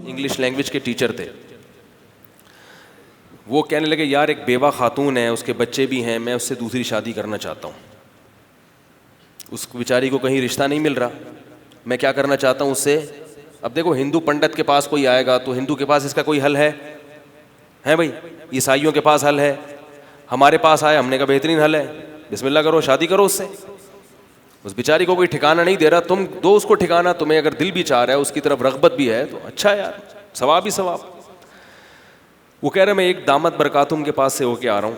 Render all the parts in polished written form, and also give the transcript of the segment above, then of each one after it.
English language کے teacher تھے. وہ کہنے لگے یار ایک بیوہ خاتون ہے, اس کے بچے بھی ہیں, میں اس سے دوسری شادی کرنا چاہتا ہوں. اس بیچاری کو کہیں رشتہ نہیں مل رہا, میں کیا کرنا چاہتا ہوں اس سے. اب دیکھو ہندو پنڈت کے پاس کوئی آئے گا تو ہندو کے پاس اس کا کوئی حل ہے بھائی, عیسائیوں کے پاس حل ہے, ہمارے پاس آیا, ہم نے کہا بہترین حل ہے, بسم اللہ کرو, شادی کرو اس سے. اس بیچاری کو کوئی ٹھکانہ نہیں دے رہا, تم دو اس کو ٹھکانہ, تمہیں اگر دل بھی چاہ رہا ہے, اس کی طرف رغبت بھی ہے تو اچھا ہے یار, ثواب ہی ثواب. وہ کہہ رہے میں ایک دامت برکاتم کے پاس سے ہو کے آ رہا ہوں,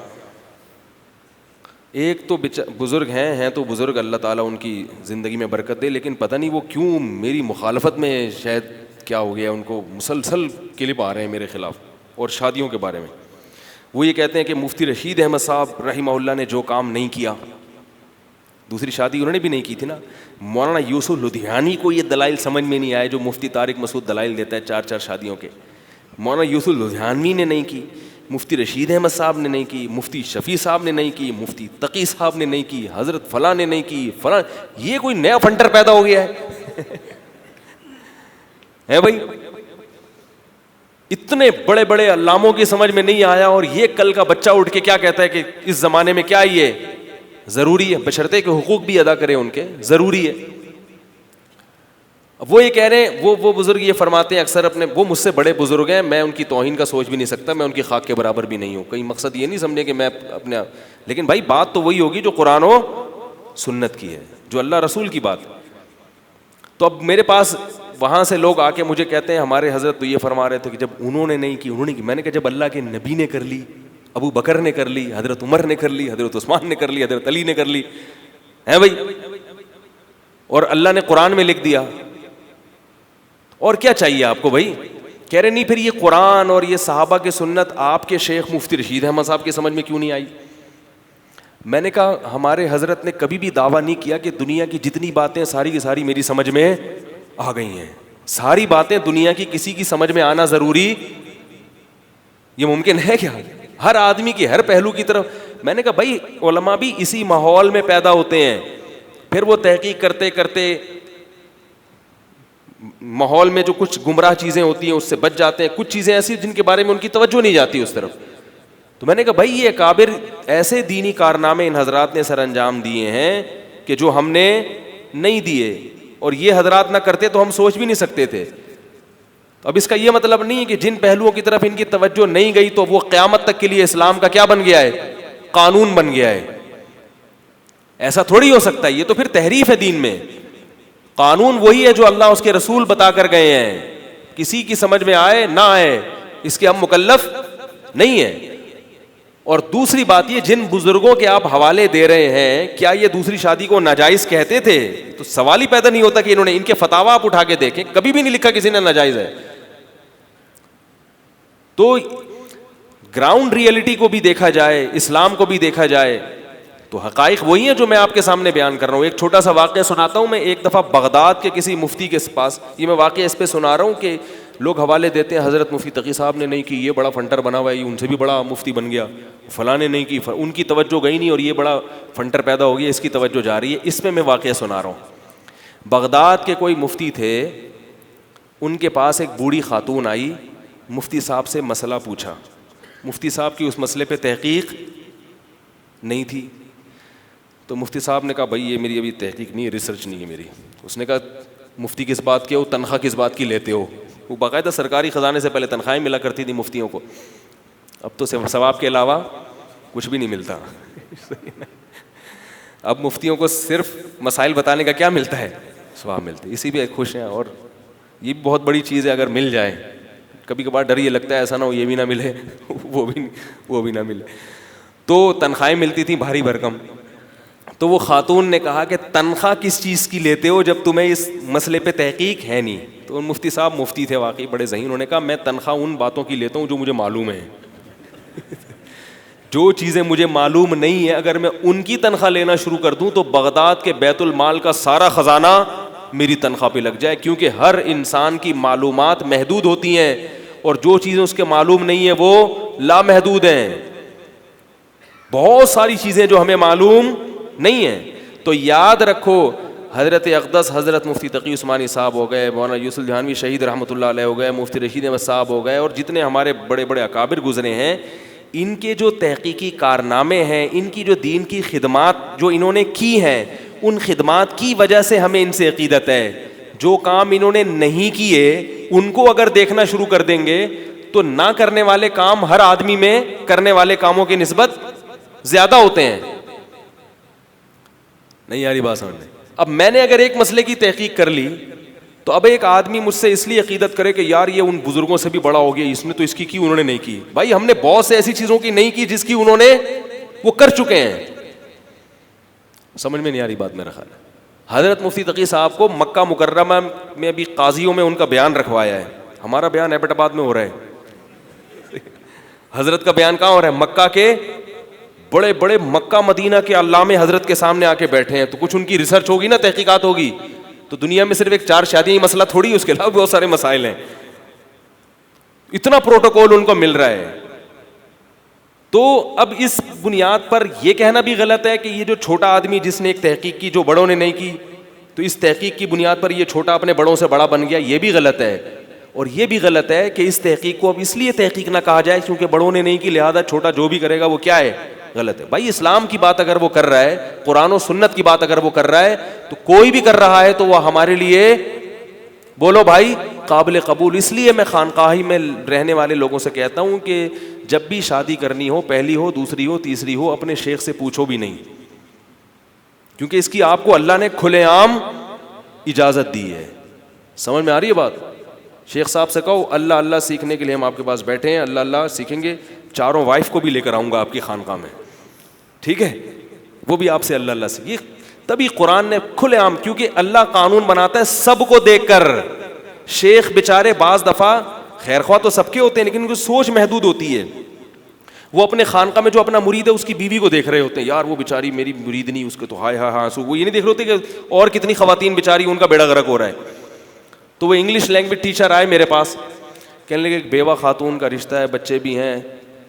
ایک تو بزرگ ہیں تو بزرگ, اللہ تعالیٰ ان کی زندگی میں برکت دے, لیکن پتہ نہیں وہ کیوں میری مخالفت میں شاید کیا ہو گیا, ان کو مسلسل کلپ آ رہے ہیں میرے خلاف اور شادیوں کے بارے میں. وہ یہ کہتے ہیں کہ مفتی رشید احمد صاحب رحمہ اللہ نے جو کام نہیں کیا, دوسری شادی انہوں نے بھی نہیں کی تھی نا, مولانا یوسف لدھیانی کو یہ دلائل سمجھ میں نہیں آئے جو مفتی طارق مسعود دلائل دیتا ہے 4 شادیوں کے, مولانا یوسف لدھیانوی نے نہیں کی, مفتی رشید احمد صاحب نے نہیں کی, مفتی شفیع صاحب نے نہیں کی, مفتی تقی صاحب نے نہیں کی, حضرت فلاں نے نہیں کی, فلاں. یہ کوئی نیا فنٹر پیدا ہو گیا ہے بھائی, اتنے بڑے بڑے علاموں کی سمجھ میں نہیں آیا, اور یہ کل کا بچہ اٹھ کے کیا کہتا ہے کہ اس زمانے میں کیا یہ ضروری ہے, بشرطے کے حقوق بھی ادا کریں ان کے, ضروری ہے. وہ یہ کہہ رہے ہیں, وہ بزرگ یہ فرماتے ہیں اکثر اپنے, وہ مجھ سے بڑے بزرگ ہیں, میں ان کی توہین کا سوچ بھی نہیں سکتا, میں ان کی خاک کے برابر بھی نہیں ہوں, کہیں مقصد یہ نہیں سمجھے کہ میں اپنے, لیکن بھائی بات تو وہی ہوگی جو قرآن و سنت کی ہے, جو اللہ رسول کی بات. تو اب میرے پاس وہاں سے لوگ آ کے مجھے کہتے ہیں ہمارے حضرت تو یہ فرما رہے تھے کہ جب انہوں نے نہیں کی, میں نے کہا جب اللہ کے نبی نے کر لی, ابو بکر نے کر لی, حضرت عمر نے کر لی, حضرت عثمان نے کر لی, حضرت علی نے کر لی ہے بھائی, اور اللہ نے قرآن میں لکھ دیا, اور کیا چاہیے آپ کو بھائی. کہہ رہے نہیں پھر یہ قرآن اور یہ صحابہ کی سنت آپ کے شیخ مفتی رشید احمد صاحب کی سمجھ میں کیوں نہیں آئی. میں نے کہا ہمارے حضرت نے کبھی بھی دعویٰ نہیں کیا کہ دنیا کی جتنی باتیں ساری کی ساری میری سمجھ میں آ گئی ہیں, ساری باتیں دنیا کی کسی کی سمجھ میں آنا ضروری, یہ ممکن ہے کیا, ہر آدمی کی ہر پہلو کی طرف. میں نے کہا بھائی علماء بھی اسی ماحول میں پیدا ہوتے ہیں, پھر وہ تحقیق کرتے کرتے ماحول میں جو کچھ گمراہ چیزیں ہوتی ہیں اس سے بچ جاتے ہیں, کچھ چیزیں ایسی جن کے بارے میں ان کی توجہ نہیں جاتی اس طرف. تو میں نے کہا بھائی یہ اکابر ایسے دینی کارنامے ان حضرات نے سر انجام دیے ہیں کہ جو ہم نے نہیں دیے, اور یہ حضرات نہ کرتے تو ہم سوچ بھی نہیں سکتے تھے. اب اس کا یہ مطلب نہیں ہے کہ جن پہلوؤں کی طرف ان کی توجہ نہیں گئی تو وہ قیامت تک کے لیے اسلام کا کیا بن گیا ہے, قانون بن گیا ہے. ایسا تھوڑی ہو سکتا ہے, یہ تو پھر تحریف ہے دین میں. قانون وہی ہے جو اللہ اس کے رسول بتا کر گئے ہیں, کسی کی سمجھ میں آئے نہ آئے اس کے ہم مکلف نہیں ہیں. اور دوسری بات یہ جن بزرگوں کے آپ حوالے دے رہے ہیں کیا یہ دوسری شادی کو ناجائز کہتے تھے؟ تو سوال ہی پیدا نہیں ہوتا کہ انہوں نے, ان کے فتاوا آپ اٹھا کے دیکھیں, کبھی بھی نہیں لکھا کسی نے ناجائز ہے. تو گراؤنڈ ریئلٹی کو بھی دیکھا جائے, اسلام کو بھی دیکھا جائے تو حقائق وہی ہیں جو میں آپ کے سامنے بیان کر رہا ہوں. ایک چھوٹا سا واقعہ سناتا ہوں. میں ایک دفعہ بغداد کے کسی مفتی کے پاس, یہ میں واقعہ اس پہ سنا رہا ہوں کہ لوگ حوالے دیتے ہیں حضرت مفتی تقی صاحب نے نہیں کی, یہ بڑا فنٹر بنا ہوا ہے, ان سے بھی بڑا مفتی بن گیا, فلاں نے نہیں کی, ان کی توجہ گئی نہیں اور یہ بڑا فنٹر پیدا ہو گیا, اس کی توجہ جا رہی ہے. اس میں واقعہ سنا رہا ہوں. بغداد کے کوئی مفتی تھے, ان کے پاس ایک بوڑھی خاتون آئی, مفتی صاحب سے مسئلہ پوچھا. مفتی صاحب کی اس مسئلے پہ تحقیق نہیں تھی, تو مفتی صاحب نے کہا بھائی یہ میری ابھی تحقیق نہیں ہے, ریسرچ نہیں ہے میری. اس نے کہا مفتی کس بات کے ہو, تنخواہ کس بات کی لیتے ہو؟ وہ باقاعدہ سرکاری خزانے سے پہلے تنخواہیں ملا کرتی تھی مفتیوں کو, اب تو ثواب کے علاوہ کچھ بھی نہیں ملتا. اب مفتیوں کو صرف مسائل بتانے کا کیا ملتا ہے, ثواب ملتا ہے, اسی بھی خوش ہیں. اور یہ بھی بہت بڑی چیز ہے اگر مل جائے. کبھی کبھار ڈر یہ لگتا ہے ایسا نہ ہو یہ بھی نہ ملے وہ بھی نہ ملے. تو تنخواہیں ملتی تھیں بھاری بھرکم. تو وہ خاتون نے کہا کہ تنخواہ کس چیز کی لیتے ہو جب تمہیں اس مسئلے پہ تحقیق ہے نہیں؟ تو مفتی صاحب مفتی تھے واقعی بڑے ذہین, انہوں نے کہا میں تنخواہ ان باتوں کی لیتا ہوں جو مجھے معلوم ہے. جو چیزیں مجھے معلوم نہیں ہے اگر میں ان کی تنخواہ لینا شروع کر دوں تو بغداد کے بیت المال کا سارا خزانہ میری تنخواہ پہ لگ جائے, کیونکہ ہر انسان کی معلومات محدود ہوتی ہیں اور جو چیزیں اس کے معلوم نہیں ہیں وہ لامحدود ہیں. بہت ساری چیزیں جو ہمیں معلوم نہیں ہیں. تو یاد رکھو حضرت اقدس حضرت مفتی تقی عثمانی صاحب ہو گئے, مولانا یوسف جہانوی شہید رحمۃ اللہ علیہ ہو گئے, مفتی رشید احمد صاحب ہو گئے, اور جتنے ہمارے بڑے بڑے اکابر گزرے ہیں, ان کے جو تحقیقی کارنامے ہیں, ان کی جو دین کی خدمات جو انہوں نے کی ہیں, ان خدمات کی وجہ سے ہمیں ان سے عقیدت ہے. جو کام انہوں نے نہیں کیے ان کو اگر دیکھنا شروع کر دیں گے تو نہ کرنے والے کام ہر آدمی میں کرنے والے کاموں کی نسبت زیادہ ہوتے ہیں. نہیں یاری بات سمجھ میں. اب میں نے اگر ایک مسئلے کی تحقیق کر لی تو اب ایک آدمی مجھ سے اس لیے عقیدت کرے کہ یار یہ ان بزرگوں سے بھی بڑا ہو گیا, اس نے تو اس کی انہوں نے نہیں کی. بھائی ہم نے بہت سے ایسی چیزوں کی نہیں کی جس کی انہوں نے وہ کر چکے ہیں. سمجھ میں نہیں آ رہی بات میرا خیال ہے. حضرت مفتی تقی صاحب کو مکہ مکرمہ میں ابھی قاضیوں میں ان کا بیان رکھوایا ہے. ہمارا بیان ایبٹ آباد میں ہو رہا ہے, حضرت کا بیان کہاں ہو رہا ہے؟ مکہ کے بڑے بڑے مکہ مدینہ کے علامے حضرت کے سامنے آ کے بیٹھے ہیں, تو کچھ ان کی ریسرچ ہوگی نا, تحقیقات ہوگی. تو دنیا میں صرف ایک 4 شادیاں ہی مسئلہ تھوڑی, اس کے علاوہ بہت سارے مسائل ہیں. اتنا پروٹوکول ان کو مل رہا ہے. تو اب اس بنیاد پر یہ کہنا بھی غلط ہے کہ یہ جو چھوٹا آدمی جس نے ایک تحقیق کی جو بڑوں نے نہیں کی, تو اس تحقیق کی بنیاد پر یہ چھوٹا اپنے بڑوں سے بڑا بن گیا, یہ بھی غلط ہے. اور یہ بھی غلط ہے کہ اس تحقیق کو اب اس لیے تحقیق نہ کہا جائے کیونکہ بڑوں نے نہیں کی, لہذا چھوٹا جو بھی کرے گا وہ کیا ہے, غلط ہے. بھائی اسلام کی بات اگر وہ کر رہا ہے, قرآن و سنت کی بات اگر وہ کر رہا ہے, تو کوئی بھی کر رہا ہے تو وہ ہمارے لیے بولو بھائی قابل قبول. اس لیے میں خانقاہی میں رہنے والے لوگوں سے کہتا ہوں کہ جب بھی شادی کرنی ہو, پہلی ہو, دوسری ہو, تیسری ہو, اپنے شیخ سے پوچھو بھی نہیں, کیونکہ اس کی آپ کو اللہ نے کھلے عام اجازت دی ہے. سمجھ میں آ رہی ہے بات؟ شیخ صاحب سے کہو اللہ اللہ سیکھنے کے لیے ہم آپ کے پاس بیٹھے ہیں, اللہ اللہ سیکھیں گے, 4 وائف کو بھی لے کر آؤں گا آپ کی خانقاہ میں, ٹھیک ہے, وہ بھی آپ سے اللہ اللہ سیکھیں. تبھی قرآن نے کھلے عام, کیونکہ اللہ قانون بناتا ہے سب کو دیکھ کر. شیخ بیچارے بعض دفعہ خیر خواہ تو سب کے ہوتے ہیں لیکن ان کی سوچ محدود ہوتی ہے. وہ اپنے خانقاہ میں جو اپنا مرید ہے اس کی بیوی کو دیکھ رہے ہوتے ہیں, یار وہ بیچاری میری مرید نہیں, اس کے تو ہائے ہاں سو, وہ یہ نہیں دیکھ رہے ہوتے کہ اور کتنی خواتین بیچاری ان کا بیڑا غرق ہو رہا ہے. تو وہ انگلش لینگویج ٹیچر آئے میرے پاس, کہنے لگے ایک بیوہ خاتون کا رشتہ ہے, بچے بھی ہیں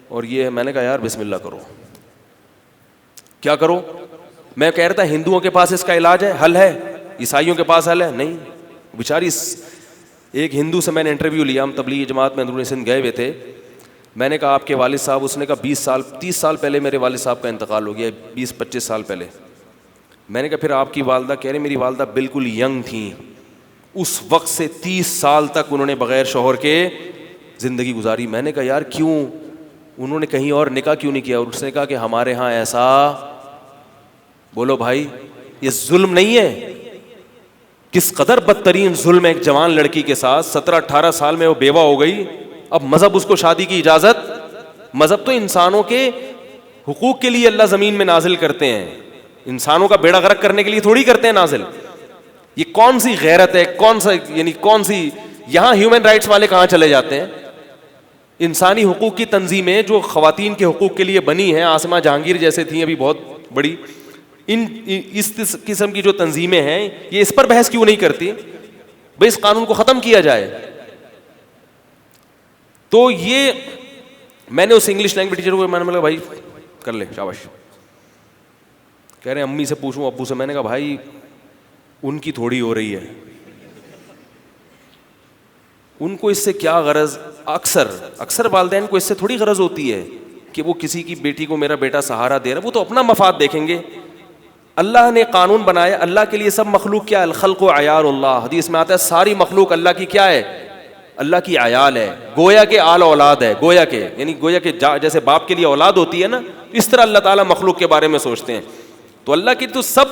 اور یہ ہے. میں نے کہا یار بسم اللہ کرو. کیا کرو؟ میں کہہ رہا تھا ہندوؤں کے پاس اس کا علاج ہے, حل ہے, عیسائیوں کے پاس حل ہے نہیں. بیچاری ایک ہندو سے میں نے انٹرویو لیا, ہم تبلیغی جماعت میں اندرون سندھ گئے ہوئے تھے. میں نے کہا آپ کے والد صاحب, اس نے کہا 30 سال پہلے میرے والد صاحب کا انتقال ہو گیا, 20-25 سال پہلے. میں نے کہا پھر آپ کی والدہ؟ کہہ رہے میری والدہ بالکل ینگ تھیں, اس وقت سے 30 سال تک انہوں نے بغیر شوہر کے زندگی گزاری. میں نے کہا یار کیوں, انہوں نے کہیں اور نکاح کیوں نہیں کیا؟ اور اس نے کہا کہ ہمارے ہاں ایسا, بولو بھائی یہ ظلم نہیں ہے؟ کس قدر بدترین ظلم ہے ایک جوان لڑکی کے ساتھ, 17-18 سال میں وہ بیوہ ہو گئی, اب مذہب اس کو شادی کی اجازت. مذہب تو انسانوں کے حقوق کے لیے اللہ زمین میں نازل کرتے ہیں, انسانوں کا بیڑا غرق کرنے کے لیے تھوڑی کرتے ہیں نازل. یہ کون سی غیرت ہے, کون سا یعنی کون سی, یہاں ہیومن رائٹس والے کہاں چلے جاتے ہیں؟ انسانی حقوق کی تنظیمیں جو خواتین کے حقوق کے لیے بنی ہیں, آسمہ جہانگیر جیسے تھیں ابھی بہت بڑی, اس قسم کی جو تنظیمیں ہیں یہ اس پر بحث کیوں نہیں کرتی بھئی اس قانون کو ختم کیا جائے؟ تو یہ میں نے اس انگلش لینگویج ٹیچر کو میں نے بولا بھائی کر لے شاباش. کہہ رہے ہیں امی سے پوچھوں, ابو سے. میں نے کہا بھائی ان کی تھوڑی ہو رہی ہے, ان کو اس سے کیا غرض؟ اکثر والدین کو اس سے تھوڑی غرض ہوتی ہے کہ وہ کسی کی بیٹی کو میرا بیٹا سہارا دے رہا ہے, وہ تو اپنا مفاد دیکھیں گے. اللہ نے قانون بنایا, اللہ کے لیے سب مخلوق کیا؟ الخلق عیال اللہ. حدیث میں آتا ہے ساری مخلوق اللہ کی کیا ہے؟ اللہ کی عیال ہے, گویا کے آل اولاد ہے, گویا کے یعنی گویا کے جیسے باپ کے لیے اولاد ہوتی ہے نا, اس طرح اللہ تعالیٰ مخلوق کے بارے میں سوچتے ہیں. تو اللہ کی تو سب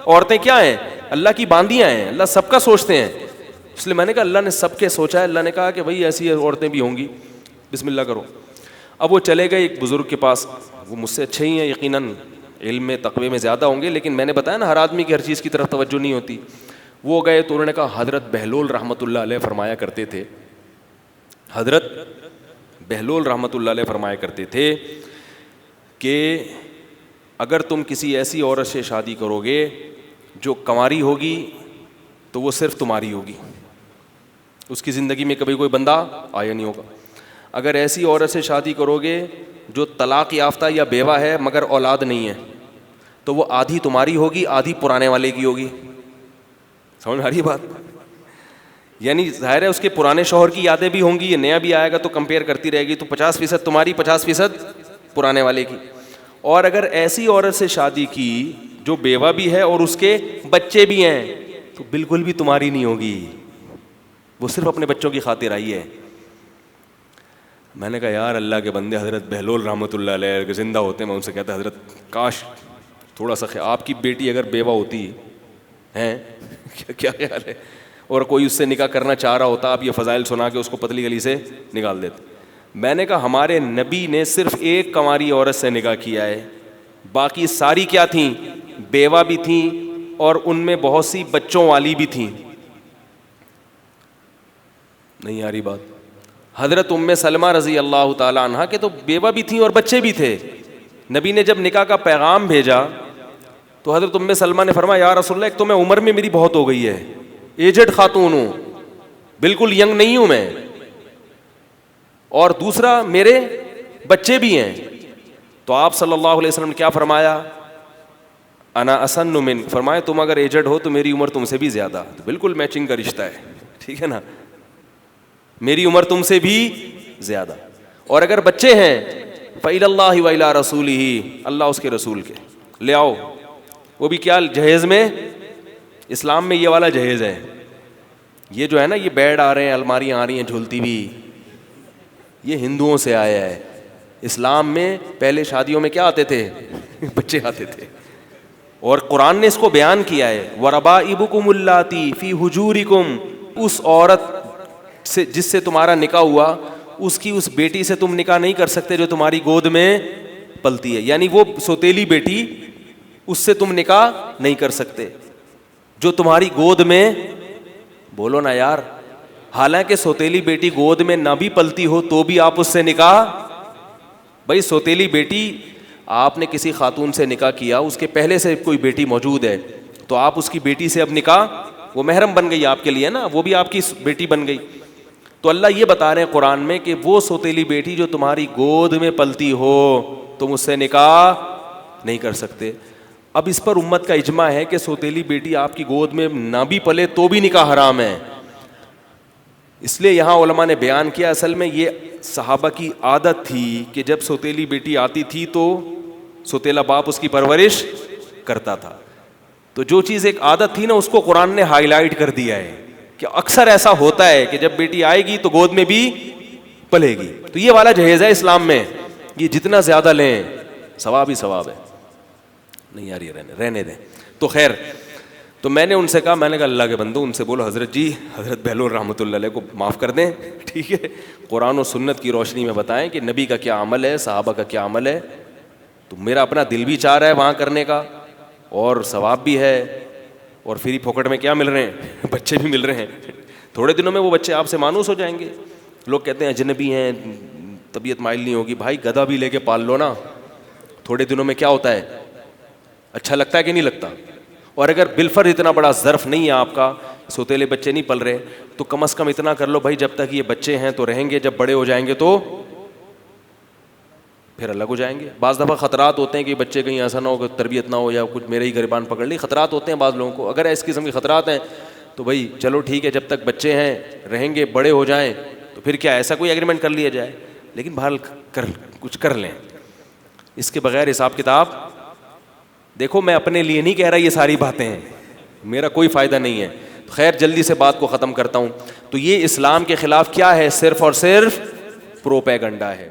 عورتیں کیا ہیں؟ اللہ کی باندیاں ہیں, اللہ سب کا سوچتے ہیں. اس لیے میں نے کہا اللہ نے سب کے سوچا ہے. اللہ نے کہا کہ بھائی ایسی عورتیں بھی ہوں گی, بسم اللہ کرو. اب وہ چلے گئے ایک بزرگ کے پاس, وہ مجھ سے اچھے ہی ہیں یقیناً, علم میں تقوی میں زیادہ ہوں گے, لیکن میں نے بتایا نا ہر آدمی کی ہر چیز کی طرف توجہ نہیں ہوتی. وہ گئے تو انہوں نے کہا حضرت بہلول رحمۃ اللہ علیہ فرمایا کرتے تھے, حضرت بہلول رحمۃ اللہ علیہ فرمایا کرتے تھے کہ اگر تم کسی ایسی عورت سے شادی کرو گے جو کنواری ہوگی تو وہ صرف تمہاری ہوگی, اس کی زندگی میں کبھی کوئی بندہ آیا نہیں ہوگا. اگر ایسی عورت سے شادی کرو گے جو طلاق یافتہ یا بیوہ ہے مگر اولاد نہیں ہے تو وہ آدھی تمہاری ہوگی, آدھی پرانے والے کی ہوگی. سمجھ آ رہی ہے بات؟ یعنی ظاہر ہے اس کے پرانے شوہر کی یادیں بھی ہوں گی, یہ نیا بھی آئے گا تو کمپیئر کرتی رہے گی, تو 50% تمہاری 50% پرانے والے کی. اور اگر ایسی عورت سے شادی کی جو بیوہ بھی ہے اور اس کے بچے بھی ہیں تو بالکل بھی تمہاری نہیں ہوگی, وہ صرف اپنے بچوں کی خاطر آئی ہے. میں نے کہا یار اللہ کے بندے, حضرت بہلول رحمۃ اللہ علیہ زندہ ہوتے میں ان سے کہتا حضرت کاش تھوڑا سا آپ کی بیٹی اگر بیوہ ہوتی ہیں کیا خیال ہے, اور کوئی اس سے نکاح کرنا چاہ رہا ہوتا, آپ یہ فضائل سنا کے اس کو پتلی گلی سے نکال دیتے. میں نے کہا ہمارے نبی نے صرف ایک کنواری عورت سے نکاح کیا ہے, باقی ساری کیا تھیں, بیوہ بھی تھیں اور ان میں بہت سی بچوں والی بھی تھیں. نہیں آ رہی بات؟ حضرت ام سلمہ رضی اللہ تعالی عنہا کے تو بیوہ بھی تھیں اور بچے بھی تھے. نبی نے جب نکاح کا پیغام بھیجا تو حضرت ام سلمہ نے فرمایا یا رسول اللہ, ایک تو میں عمر میں میری بہت ہو گئی ہے, ایجڈ خاتون ہوں, بالکل ینگ نہیں ہوں میں, اور دوسرا میرے بچے بھی ہیں. تو آپ صلی اللہ علیہ وسلم نے کیا فرمایا, انا اسن من, فرمایا تم اگر ایجڈ ہو تو میری عمر تم سے بھی زیادہ, تو بالکل میچنگ کا رشتہ ہے, ٹھیک ہے نا, میری عمر تم سے بھی زیادہ. اور اگر بچے ہیں فإلی اللہ وإلی رسولہ, اللہ اس کے رسول کے لے آؤ, وہ بھی کیا جہیز میں, اسلام میں یہ والا جہیز ہے. یہ جو ہے نا یہ بیڈ آ رہے ہیں, الماریاں آ رہی ہیں جھولتی بھی, یہ ہندوؤں سے آیا ہے. اسلام میں پہلے شادیوں میں کیا آتے تھے, بچے آتے تھے, اور قرآن نے اس کو بیان کیا ہے وَرَبَائِبُكُمُ اللَّاتِي فِي حُجُورِكُمْ, اس عورت سے جس سے تمہارا نکاح ہوا اس کی اس بیٹی سے تم نکاح نہیں کر سکتے جو تمہاری گود میں پلتی ہے, یعنی وہ سوتیلی بیٹی اس سے تم نکاح نہیں کر سکتے جو تمہاری گود میں, بولو نا یار, حالانکہ سوتیلی بیٹی گود میں نہ بھی پلتی ہو تو بھی آپ اس سے نکاح, بھائی سوتیلی بیٹی آپ نے کسی خاتون سے نکاح کیا, اس کے پہلے سے کوئی بیٹی موجود ہے تو آپ اس کی بیٹی سے اب نکاح, وہ محرم بن گئی آپ کے لیے نا, وہ بھی آپ کی بیٹی بن گئی. تو اللہ یہ بتا رہے ہیں قرآن میں کہ وہ سوتیلی بیٹی جو تمہاری گود میں پلتی ہو تم اس سے نکاح نہیں کر سکتے. اب اس پر امت کا اجماع ہے کہ سوتیلی بیٹی آپ کی گود میں نہ بھی پلے تو بھی نکاح حرام ہے. اس لیے یہاں علماء نے بیان کیا اصل میں یہ صحابہ کی عادت تھی کہ جب سوتیلی بیٹی آتی تھی تو سوتیلا باپ اس کی پرورش کرتا تھا. تو جو چیز ایک عادت تھی نا اس کو قرآن نے ہائی لائٹ کر دیا ہے کہ اکثر ایسا ہوتا ہے کہ جب بیٹی آئے گی تو گود میں بھی پلے گی. تو یہ والا جہیز ہے اسلام میں, یہ جتنا زیادہ لیں ثواب ہی ثواب ہے. نہیں یار یہ رہنے دیں. تو خیر, تو میں نے ان سے کہا, میں نے کہا اللہ کے بندو ان سے بولو حضرت جی, حضرت بہلول رحمۃ اللہ علیہ کو معاف کر دیں, ٹھیک ہے, قرآن و سنت کی روشنی میں بتائیں کہ نبی کا کیا عمل ہے, صحابہ کا کیا عمل ہے. تو میرا اپنا دل بھی چاہ رہا ہے وہاں کرنے کا, اور ثواب بھی ہے, اور فری پھوکٹ میں کیا مل رہے ہیں, بچے بھی مل رہے ہیں. تھوڑے دنوں میں وہ بچے آپ سے مانوس ہو جائیں گے. لوگ کہتے ہیں اجنبی ہیں, طبیعت مائل نہیں ہوگی, بھائی گدھا بھی لے کے پال لو نا, تھوڑے دنوں میں کیا ہوتا ہے, اچھا لگتا ہے کہ نہیں لگتا. اور اگر بالفرض اتنا بڑا ظرف نہیں ہے آپ کا, سوتیلے بچے نہیں پل رہے, تو کم از کم اتنا کر لو بھائی جب تک یہ بچے ہیں تو رہیں گے, جب بڑے ہو جائیں گے تو پھر الگ ہو جائیں گے. بعض دفعہ خطرات ہوتے ہیں کہ بچے کہیں ایسا نہ ہو کہ تربیت نہ ہو یا کچھ میرے ہی گریبان پکڑ لی, خطرات ہوتے ہیں بعض لوگوں کو. اگر اس قسم کے خطرات ہیں تو بھائی چلو ٹھیک ہے, جب تک بچے ہیں رہیں گے, بڑے ہو جائیں تو پھر کیا ایسا کوئی ایگریمنٹ کر لیا جائے, لیکن بہرحال کچھ کر لیں. اس کے بغیر حساب کتاب دیکھو, میں اپنے لیے نہیں کہہ رہا یہ ساری باتیں ہیں, میرا کوئی فائدہ نہیں ہے. خیر جلدی سے بات کو ختم کرتا ہوں. تو یہ اسلام کے خلاف کیا ہے, صرف اور صرف پروپیگنڈا ہے.